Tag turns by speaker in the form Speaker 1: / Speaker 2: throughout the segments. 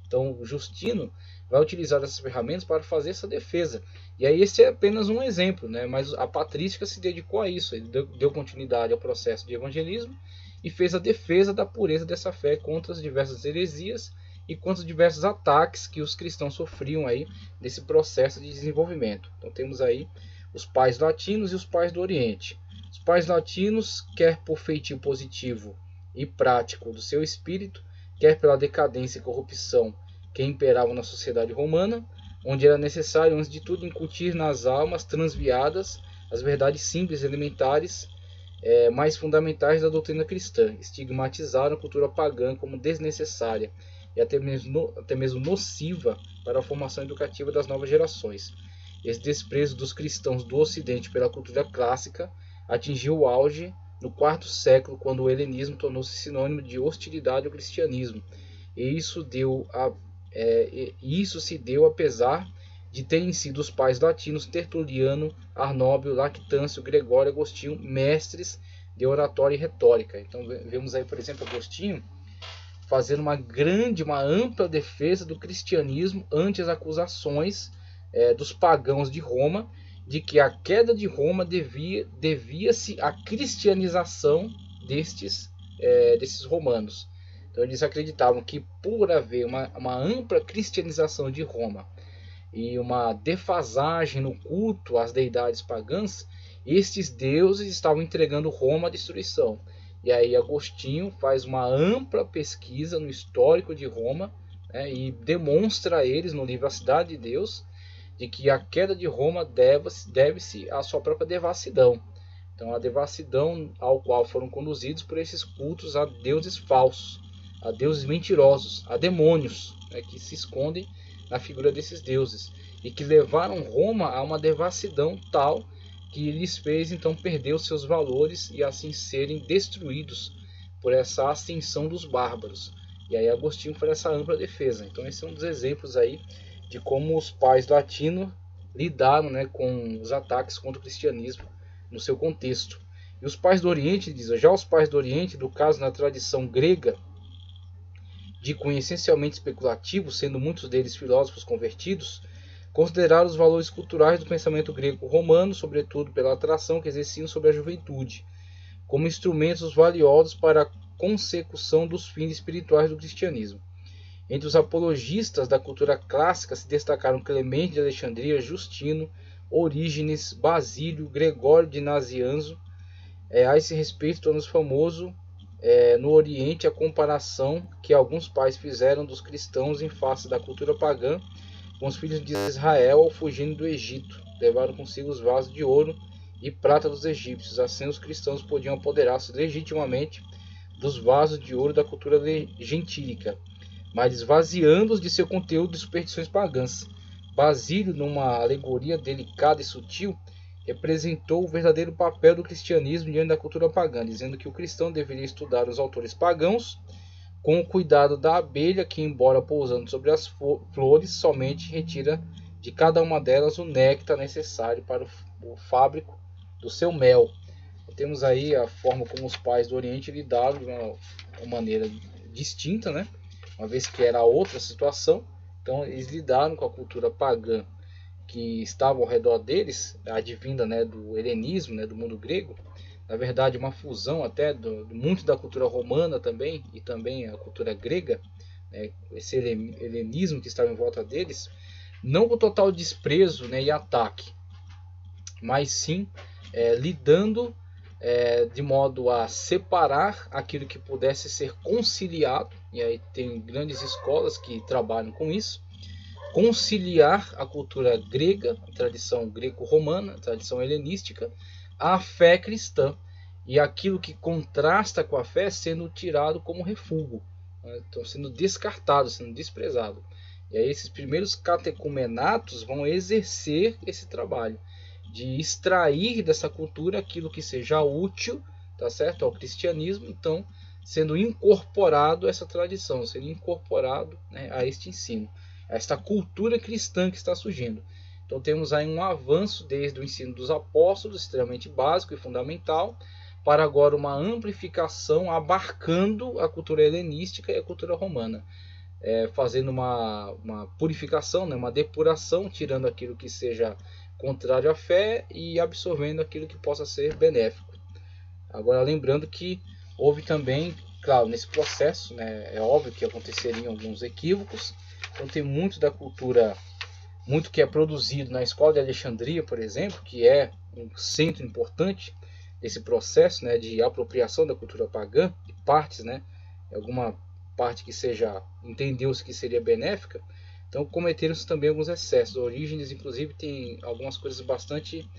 Speaker 1: Então Justino vai utilizar essas ferramentas para fazer essa defesa. E aí esse é apenas um exemplo, né? Mas a patrística se dedicou a isso, ele deu continuidade ao processo de evangelismo e fez a defesa da pureza dessa fé contra as diversas heresias e contra os diversos ataques que os cristãos sofriam aí nesse processo de desenvolvimento. Então temos aí os pais latinos e os pais do Oriente. Os pais latinos, quer por feitio positivo e prático do seu espírito, quer pela decadência e corrupção que imperavam na sociedade romana, onde era necessário, antes de tudo, incutir nas almas transviadas as verdades simples e elementares, mais fundamentais da doutrina cristã, estigmatizaram a cultura pagã como desnecessária e até mesmo nociva para a formação educativa das novas gerações. Esse desprezo dos cristãos do Ocidente pela cultura clássica atingiu o auge no quarto século, quando o helenismo tornou-se sinônimo de hostilidade ao cristianismo. E isso se deu apesar de terem sido os pais latinos Tertuliano, Arnóbio, Lactâncio, Gregório e Agostinho mestres de oratória e retórica. Então vemos aí, por exemplo, Agostinho fazendo uma ampla defesa do cristianismo ante as acusações dos pagãos de Roma, de que a queda de Roma devia-se à cristianização desses romanos. Então eles acreditavam que por haver uma ampla cristianização de Roma e uma defasagem no culto às deidades pagãs, estes deuses estavam entregando Roma à destruição. E aí Agostinho faz uma ampla pesquisa no histórico de Roma, né, e demonstra a eles no livro A Cidade de Deus de que a queda de Roma deve-se à sua própria devassidão. Então, a devassidão ao qual foram conduzidos por esses cultos a deuses falsos, a deuses mentirosos, a demônios, né, que se escondem na figura desses deuses e que levaram Roma a uma devassidão tal que lhes fez então perder os seus valores e assim serem destruídos por essa ascensão dos bárbaros. E aí Agostinho faz essa ampla defesa. Então esse é um dos exemplos aí de como os pais latinos lidaram, né, com os ataques contra o cristianismo no seu contexto. E os pais do Oriente, já os pais do Oriente, do caso na tradição grega, de cunho essencialmente especulativo, sendo muitos deles filósofos convertidos, consideraram os valores culturais do pensamento grego-romano, sobretudo pela atração que exerciam sobre a juventude, como instrumentos valiosos para a consecução dos fins espirituais do cristianismo. Entre os apologistas da cultura clássica se destacaram Clemente de Alexandria, Justino, Orígenes, Basílio, Gregório de Nazianzo. A esse respeito, torna-se famoso no Oriente a comparação que alguns pais fizeram dos cristãos em face da cultura pagã com os filhos de Israel ao fugirem do Egito. Levaram consigo os vasos de ouro e prata dos egípcios. Assim os cristãos podiam apoderar-se legitimamente dos vasos de ouro da cultura gentílica, mas esvaziando-os de seu conteúdo de superstições pagãs. Basílio, numa alegoria delicada e sutil, representou o verdadeiro papel do cristianismo diante da cultura pagã, dizendo que o cristão deveria estudar os autores pagãos com o cuidado da abelha que, embora pousando sobre as flores, somente retira de cada uma delas o néctar necessário para o fábrico do seu mel. Temos aí a forma como os pais do Oriente lidaram de uma maneira distinta, né? Uma vez que era outra situação. Então eles lidaram com a cultura pagã que estava ao redor deles, advinda, né, do helenismo, né, do mundo grego. Na verdade, uma fusão até muito da cultura romana também, e também a cultura grega, né, esse helenismo que estava em volta deles, não com total desprezo, né, e ataque, mas sim lidando de modo a separar aquilo que pudesse ser conciliado, e aí tem grandes escolas que trabalham com isso, conciliar a cultura grega, a tradição greco-romana, a tradição helenística, a fé cristã, e aquilo que contrasta com a fé sendo tirado como refúgio, né? Então sendo descartado, sendo desprezado. E aí esses primeiros catecumenatos vão exercer esse trabalho de extrair dessa cultura aquilo que seja útil, tá certo, ao cristianismo, então sendo incorporado a essa tradição, sendo incorporado, né, a este ensino, a esta cultura cristã que está surgindo. Então temos aí um avanço desde o ensino dos apóstolos, extremamente básico e fundamental, para agora uma amplificação abarcando a cultura helenística e a cultura romana. fazendo uma purificação, né, uma depuração, tirando aquilo que seja contrário à fé e absorvendo aquilo que possa ser benéfico. Agora, lembrando que houve também, claro, nesse processo, né, é óbvio que aconteceriam alguns equívocos. Então tem muito da cultura, muito que é produzido na escola de Alexandria, por exemplo, que é um centro importante desse processo, né, de apropriação da cultura pagã, de partes, né, alguma parte que seja, entendeu-se que seria benéfica. Então cometeram-se também alguns excessos. Orígenes, inclusive, tem algumas coisas bastante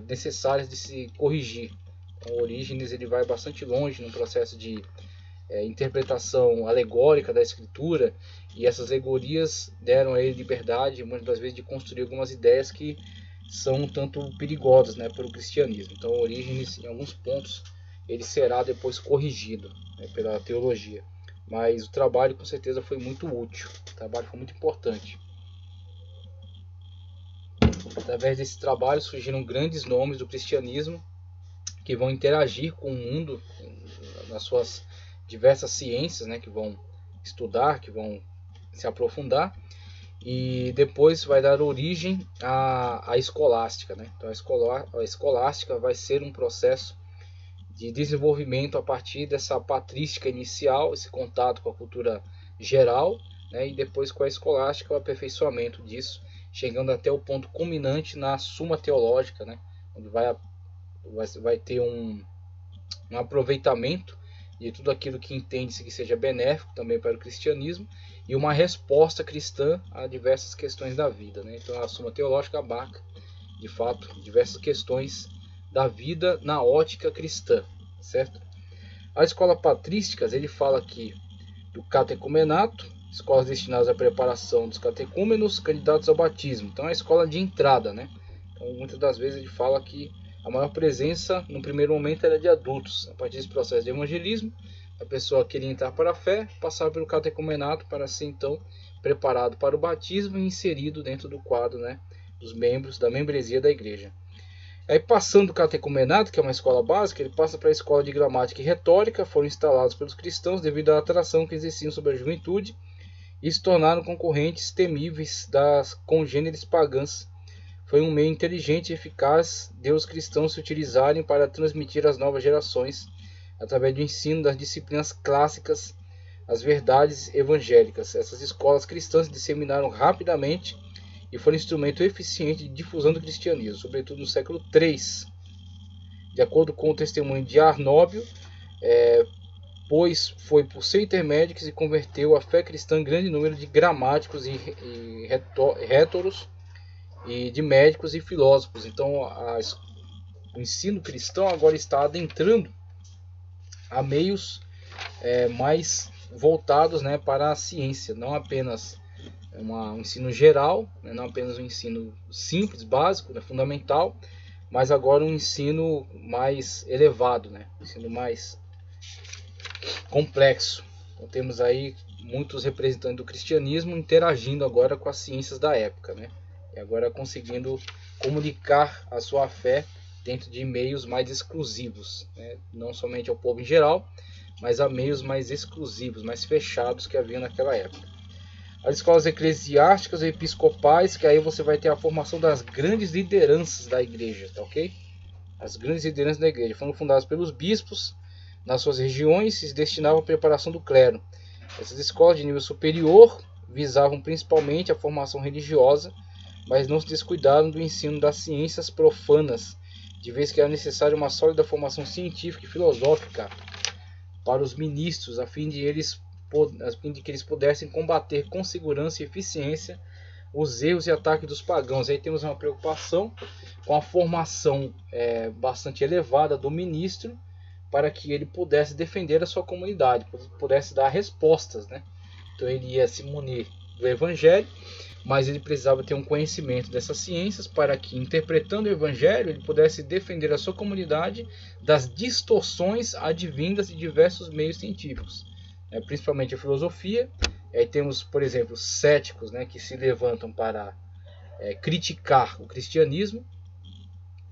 Speaker 1: necessárias de se corrigir. Então, Orígenes ele vai bastante longe no processo de interpretação alegórica da escritura, e essas alegorias deram a ele liberdade, muitas das vezes, de construir algumas ideias que são um tanto perigosas, né, para o cristianismo. Então, Orígenes, em alguns pontos, ele será depois corrigido, né, pela teologia. Mas o trabalho, com certeza, foi muito útil. O trabalho foi muito importante. Através desse trabalho surgiram grandes nomes do cristianismo que vão interagir com o mundo nas suas diversas ciências, né, que vão estudar, que vão se aprofundar, e depois vai dar origem à escolástica, né? Então a escolástica vai ser um processo de desenvolvimento a partir dessa patrística inicial, esse contato com a cultura geral, né, e depois com a escolástica o aperfeiçoamento disso, chegando até o ponto culminante na Suma Teológica, né, onde vai ter um aproveitamento de tudo aquilo que entende-se que seja benéfico também para o cristianismo, e uma resposta cristã a diversas questões da vida, né? Então a Suma Teológica abarca, de fato, diversas questões da vida na ótica cristã, certo? A escola patrísticas, ele fala aqui do catecumenato, escolas destinadas à preparação dos catecúmenos, candidatos ao batismo. Então é a escola de entrada, né? Então muitas das vezes ele fala que a maior presença, no primeiro momento, era de adultos. A partir desse processo de evangelismo, a pessoa queria entrar para a fé, passava pelo catecumenato para ser, então, preparado para o batismo e inserido dentro do quadro, né, dos membros da membresia da igreja. Aí, passando do catecumenato, que é uma escola básica, ele passa para a escola de gramática e retórica, foram instalados pelos cristãos devido à atração que exerciam sobre a juventude e se tornaram concorrentes temíveis das congêneres pagãs. Foi um meio inteligente e eficaz de os cristãos se utilizarem para transmitir às novas gerações, através do ensino das disciplinas clássicas, as verdades evangélicas. Essas escolas cristãs se disseminaram rapidamente e foram instrumento eficiente de difusão do cristianismo, sobretudo no século III. De acordo com o testemunho de Arnóbio, pois foi por seu intermédio que se converteu à fé cristã grande número de gramáticos e rétoros, e de médicos e filósofos. Então o ensino cristão agora está adentrando a meios mais voltados, né, para a ciência, não apenas um ensino geral, né, não apenas um ensino simples, básico, né, fundamental, mas agora um ensino mais elevado, né, um ensino mais complexo. Então temos aí muitos representantes do cristianismo interagindo agora com as ciências da época, né? E agora conseguindo comunicar a sua fé dentro de meios mais exclusivos, né? Não somente ao povo em geral, mas a meios mais exclusivos, mais fechados que havia naquela época. As escolas eclesiásticas e episcopais, que aí você vai ter a formação das grandes lideranças da igreja, tá ok? As grandes lideranças da igreja foram fundadas pelos bispos nas suas regiões e se destinavam à preparação do clero. Essas escolas de nível superior visavam principalmente a formação religiosa, mas não se descuidaram do ensino das ciências profanas, de vez que era necessária uma sólida formação científica e filosófica para os ministros, a fim de que eles pudessem combater com segurança e eficiência os erros e ataques dos pagãos. Aí temos uma preocupação com a formação bastante elevada do ministro, para que ele pudesse defender a sua comunidade, pudesse dar respostas, né? Então ele ia se munir do evangelho, mas ele precisava ter um conhecimento dessas ciências para que, interpretando o evangelho, ele pudesse defender a sua comunidade das distorções advindas de diversos meios científicos, principalmente a filosofia. Aí temos, por exemplo, céticos, né, que se levantam para criticar o cristianismo.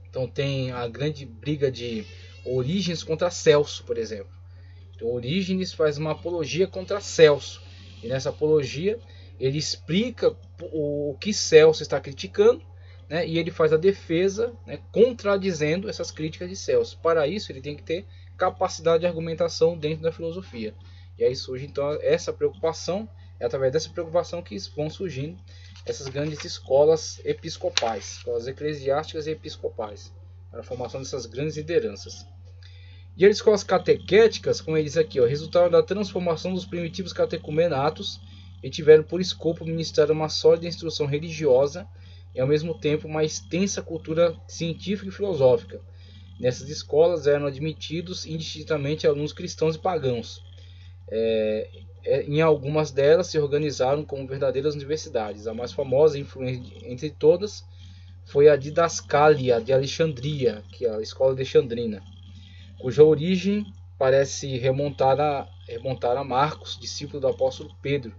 Speaker 1: Então tem a grande briga de Orígenes contra Celso, por exemplo. Então Orígenes faz uma apologia contra Celso. E nessa apologia ele explica o que Celso está criticando, né, e ele faz a defesa, né, contradizendo essas críticas de Celso. Para isso ele tem que ter capacidade de argumentação dentro da filosofia. E aí surge então essa preocupação, é através dessa preocupação que vão surgindo essas grandes escolas episcopais, escolas eclesiásticas e episcopais, para a formação dessas grandes lideranças. E as escolas catequéticas, como ele diz aqui, resultaram da transformação dos primitivos catecumenatos e tiveram por escopo ministrar uma sólida instrução religiosa e ao mesmo tempo uma extensa cultura científica e filosófica. Nessas escolas eram admitidos indistintamente alunos cristãos e pagãos. Em algumas delas se organizaram como verdadeiras universidades. A mais famosa e influente entre todas foi a Didascália de Alexandria, que é a escola alexandrina, cuja origem parece remontar a Marcos, discípulo do apóstolo Pedro,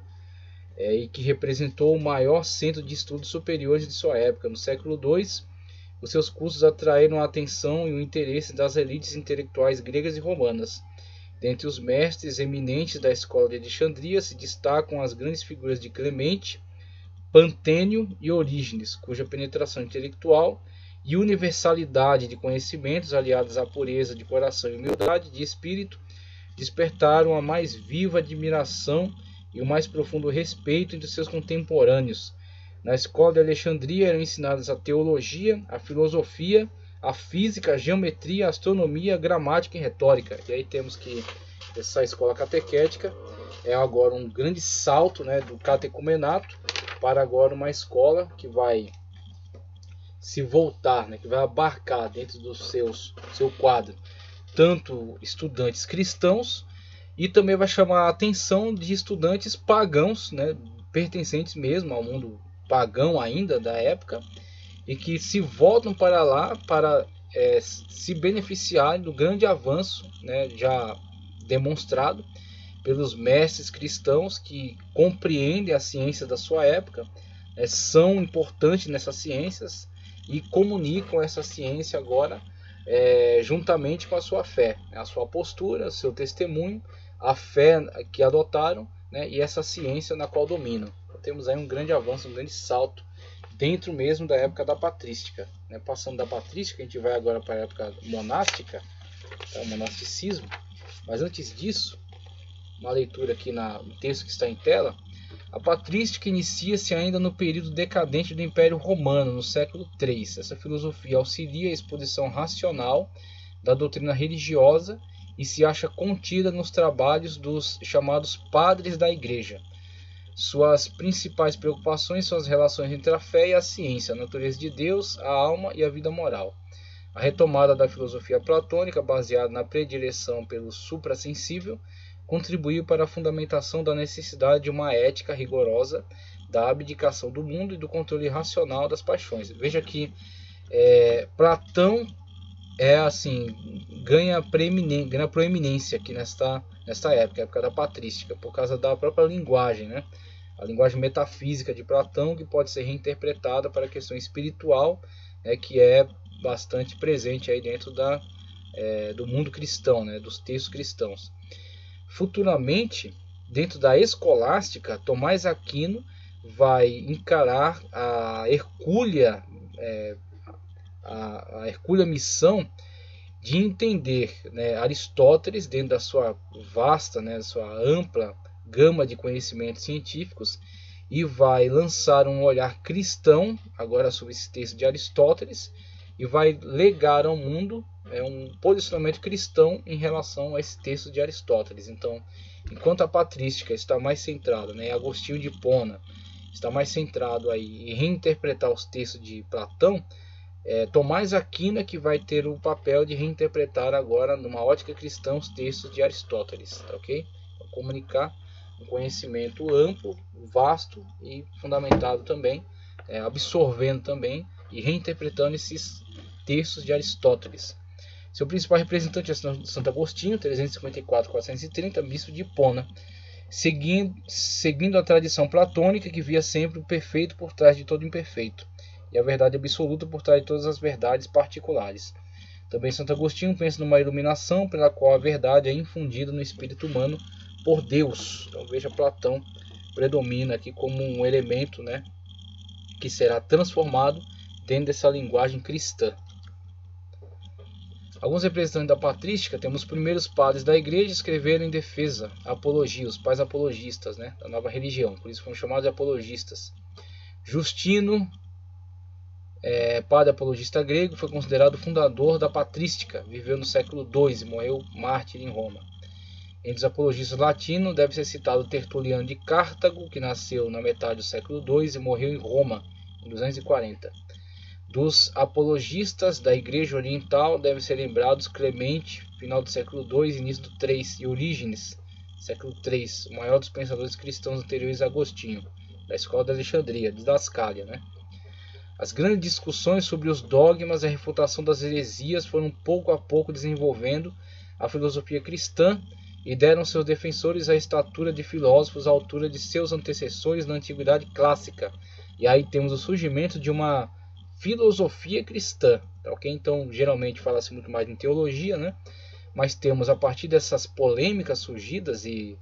Speaker 1: e que representou o maior centro de estudos superiores de sua época. No século II, os seus cursos atraíram a atenção e o interesse das elites intelectuais gregas e romanas. Dentre os mestres eminentes da escola de Alexandria se destacam as grandes figuras de Clemente, Pantênio e Orígenes, cuja penetração intelectual e universalidade de conhecimentos, aliadas à pureza de coração e humildade de espírito, despertaram a mais viva admiração e o mais profundo respeito entre seus contemporâneos. Na escola de Alexandria eram ensinadas a teologia, a filosofia, a física, a geometria, a astronomia, a gramática e retórica. E aí temos que essa escola catequética é agora um grande salto, né, do catecumenato para agora uma escola que vai se voltar, né, que vai abarcar dentro do seu quadro tanto estudantes cristãos e também vai chamar a atenção de estudantes pagãos, né, pertencentes mesmo ao mundo pagão ainda da época, e que se voltam para lá para se beneficiarem do grande avanço, né, já demonstrado pelos mestres cristãos que compreendem a ciência da sua época, são importantes nessas ciências e comunicam essa ciência agora juntamente com a sua fé, a sua postura, seu testemunho, a fé que adotaram, né, e essa ciência na qual dominam. Então, temos aí um grande avanço, um grande salto dentro mesmo da época da patrística, né? Passando da patrística, a gente vai agora para a época monástica, tá? O monasticismo. Mas antes disso, uma leitura aqui no texto que está em tela. A patrística inicia-se ainda no período decadente do Império Romano, no século III. Essa filosofia auxilia a exposição racional da doutrina religiosa e se acha contida nos trabalhos dos chamados padres da Igreja. Suas principais preocupações são as relações entre a fé e a ciência, a natureza de Deus, a alma e a vida moral. A retomada da filosofia platônica, baseada na predileção pelo suprassensível, contribuiu para a fundamentação da necessidade de uma ética rigorosa, da abdicação do mundo e do controle racional das paixões. Veja que Platão ganha proeminência aqui nesta época da patrística, por causa da própria linguagem, né? A linguagem metafísica de Platão, que pode ser reinterpretada para a questão espiritual, né, que é bastante presente aí dentro do mundo cristão, né, dos textos cristãos. Futuramente, dentro da escolástica, Tomás Aquino vai encarar a hercúlea missão de entender, né, Aristóteles dentro da sua vasta, né, sua ampla gama de conhecimentos científicos, e vai lançar um olhar cristão agora sobre esse texto de Aristóteles e vai legar ao mundo um posicionamento cristão em relação a esse texto de Aristóteles. Então, enquanto a patrística está mais centrada, né, Agostinho de Hipona está mais centrado aí em reinterpretar os textos de Platão, Tomás Aquino é que vai ter o papel de reinterpretar agora, numa ótica cristã, os textos de Aristóteles, tá, ok? Então, comunicar um conhecimento amplo, vasto e fundamentado também, absorvendo também e reinterpretando esses textos de Aristóteles. Seu principal representante é Santo Agostinho, 354-430, bispo de Hipona, seguindo a tradição platônica que via sempre o perfeito por trás de todo imperfeito e a verdade absoluta por trás de todas as verdades particulares. Também Santo Agostinho pensa numa iluminação pela qual a verdade é infundida no espírito humano por Deus. Então veja Platão predomina aqui como um elemento, né, que será transformado dentro dessa linguagem cristã. Alguns representantes da patrística, temos os primeiros padres da igreja, escreveram em defesa, apologia, os pais apologistas, né, da nova religião, por isso foram chamados de apologistas. Justino, padre apologista grego, foi considerado fundador da patrística, viveu no século II e morreu mártir em Roma. Entre os apologistas latinos deve ser citado Tertuliano de Cartago, que nasceu na metade do século II e morreu em Roma em 240. Dos apologistas da Igreja Oriental devem ser lembrados Clemente, final do século II e início do III, e Orígenes, século III, o maior dos pensadores cristãos anteriores a Agostinho, da escola de Alexandria, Didascália, né? As grandes discussões sobre os dogmas e a refutação das heresias foram pouco a pouco desenvolvendo a filosofia cristã e deram seus defensores a estatura de filósofos à altura de seus antecessores na antiguidade clássica. E aí temos o surgimento de uma filosofia cristã, ok? Então geralmente fala-se muito mais em teologia, né? Mas temos, a partir dessas polêmicas surgidas e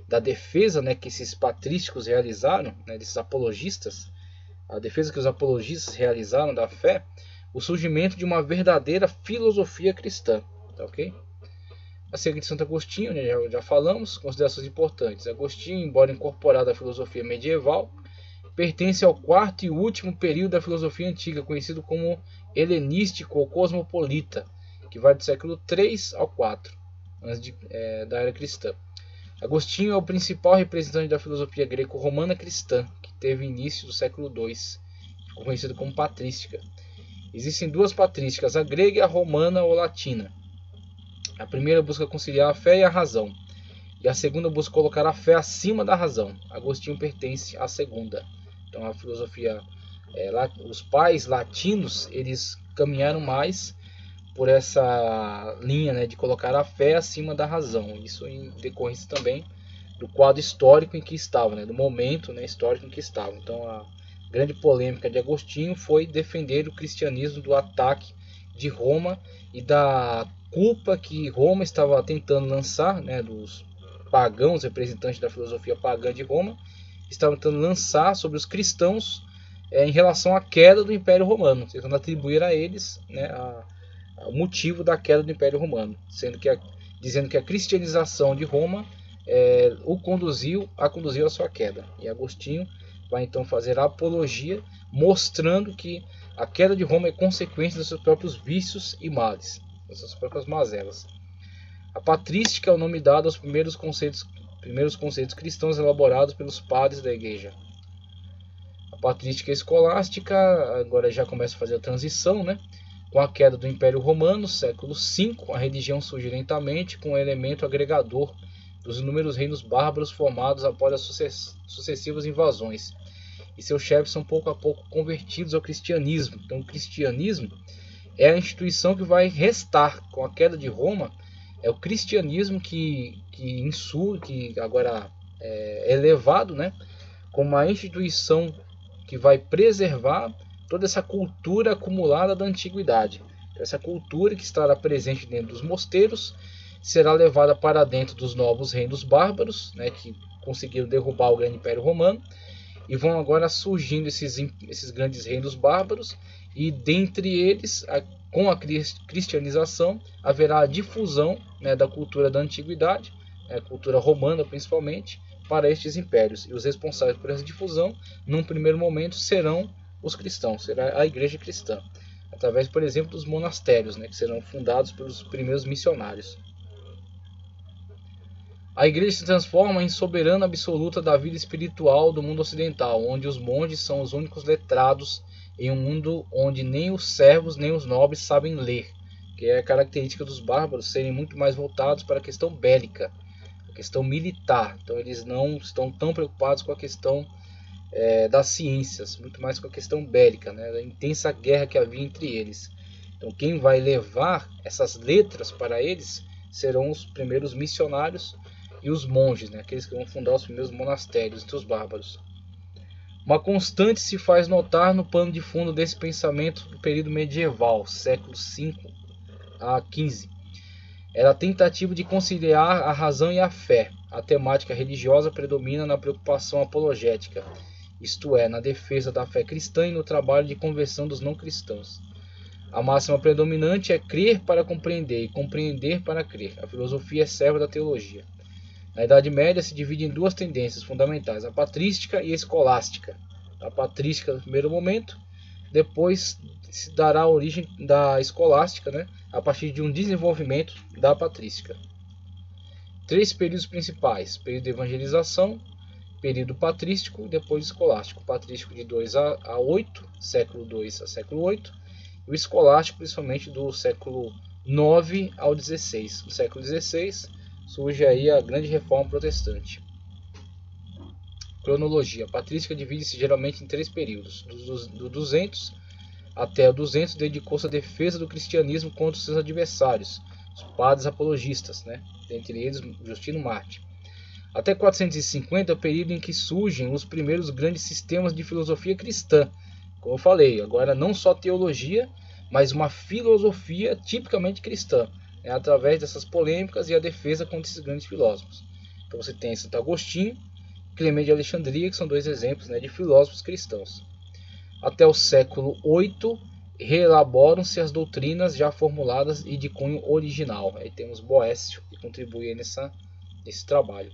Speaker 1: da defesa, né, que esses patrísticos realizaram, né, desses apologistas, a defesa que os apologistas realizaram da fé, o surgimento de uma verdadeira filosofia cristã, tá, ok? A seguir de Santo Agostinho, né, já falamos, considerações importantes. Agostinho, embora incorporado à filosofia medieval, pertence ao quarto e último período da filosofia antiga, conhecido como helenístico ou cosmopolita, que vai do século 3 ao 4, antes da era cristã. Agostinho é o principal representante da filosofia greco-romana cristã, que teve início do século II, ficou conhecido como patrística. Existem duas patrísticas, a grega e a romana ou latina. A primeira busca conciliar a fé e a razão, e a segunda busca colocar a fé acima da razão. Agostinho pertence à segunda. Então a filosofia, os pais latinos, eles caminharam mais por essa linha, né, de colocar a fé acima da razão. Isso em decorrência também do quadro histórico em que estavam, né, do momento, né, histórico em que estavam. Então a grande polêmica de Agostinho foi defender o cristianismo do ataque de Roma e da culpa que Roma estava tentando lançar, né, dos pagãos, representantes da filosofia pagã de Roma, estavam tentando lançar sobre os cristãos em relação à queda do Império Romano, tentando atribuir a eles, né, o motivo da queda do Império Romano, dizendo que a cristianização de Roma o conduziu à sua queda. E Agostinho vai então fazer a apologia, mostrando que a queda de Roma é consequência dos seus próprios vícios e males, das suas próprias mazelas. A patrística é o nome dado aos primeiros conceitos cristãos elaborados pelos padres da igreja. A patrística escolástica agora já começa a fazer a transição, né? Com a queda do Império Romano, século V, a religião surge lentamente com um elemento agregador dos inúmeros reinos bárbaros formados após as sucessivas invasões. E seus chefes são pouco a pouco convertidos ao cristianismo. Então o cristianismo é a instituição que vai restar com a queda de Roma. É o cristianismo que agora é elevado, né, como uma instituição que vai preservar toda essa cultura acumulada da antiguidade. Essa cultura que estará presente dentro dos mosteiros será levada para dentro dos novos reinos bárbaros, né, que conseguiram derrubar o grande Império Romano, e vão agora surgindo esses grandes reinos bárbaros, e dentre eles, com a cristianização, haverá a difusão, né, da cultura da antiguidade, a cultura romana principalmente, para estes impérios. E os responsáveis por essa difusão, num primeiro momento, serão os cristãos, será a igreja cristã, através, por exemplo, dos monastérios, né, que serão fundados pelos primeiros missionários. A igreja se transforma em soberana absoluta da vida espiritual do mundo ocidental, onde os monges são os únicos letrados em um mundo onde nem os servos nem os nobres sabem ler, que é a característica dos bárbaros serem muito mais voltados para a questão bélica, a questão militar. Então eles não estão tão preocupados com a questão das ciências, muito mais com a questão bélica, né, da intensa guerra que havia entre eles. Então quem vai levar essas letras para eles serão os primeiros missionários e os monges, né, aqueles que vão fundar os primeiros monastérios entre os bárbaros. Uma constante se faz notar no pano de fundo desse pensamento do período medieval, séculos V a XV. Era a tentativa de conciliar a razão e a fé. a temática religiosa predomina na preocupação apologética, isto é, na defesa da fé cristã e no trabalho de conversão dos não cristãos. A máxima predominante é crer para compreender e compreender para crer. A filosofia é serva da teologia. Na Idade Média se divide em duas tendências fundamentais, a patrística e a escolástica. A patrística no primeiro momento, depois se dará a origem da escolástica, né, a partir de um desenvolvimento da patrística. Três períodos principais: período de evangelização, período patrístico e depois escolástico. O patrístico de 2 a 8, século 2 a século 8, e o escolástico principalmente do século 9 ao 16. No século 16 surge aí a grande reforma protestante. Cronologia. A patrística divide-se geralmente em três períodos. Do 200 até o 200 dedicou-se à defesa do cristianismo contra os seus adversários, os padres apologistas, né? Dentre eles Justino Mártir. Até 450 é o período em que surgem os primeiros grandes sistemas de filosofia cristã. Como eu falei, agora não só teologia, mas uma filosofia tipicamente cristã, né? Através dessas polêmicas e a defesa contra esses grandes filósofos. Então você tem Santo Agostinho, Clemente de Alexandria, que são dois exemplos, né, de filósofos cristãos. Até o século VIII, reelaboram-se as doutrinas já formuladas e de cunho original. Aí temos Boécio, que contribui nesse trabalho.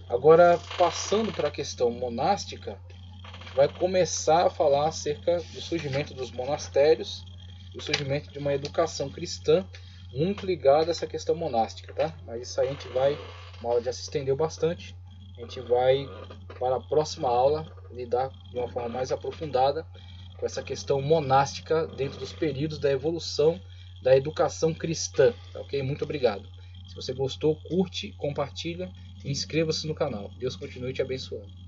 Speaker 1: Agora, passando para a questão monástica, a gente vai começar a falar acerca do surgimento dos monastérios e o surgimento de uma educação cristã muito ligada a essa questão monástica, tá? Mas isso aí a gente vai, uma aula já se estendeu bastante, a gente vai para a próxima aula lidar de uma forma mais aprofundada com essa questão monástica dentro dos períodos da evolução da educação cristã, tá, ok? Muito obrigado. Se você gostou, curte, compartilha e inscreva-se no canal. Deus continue te abençoando.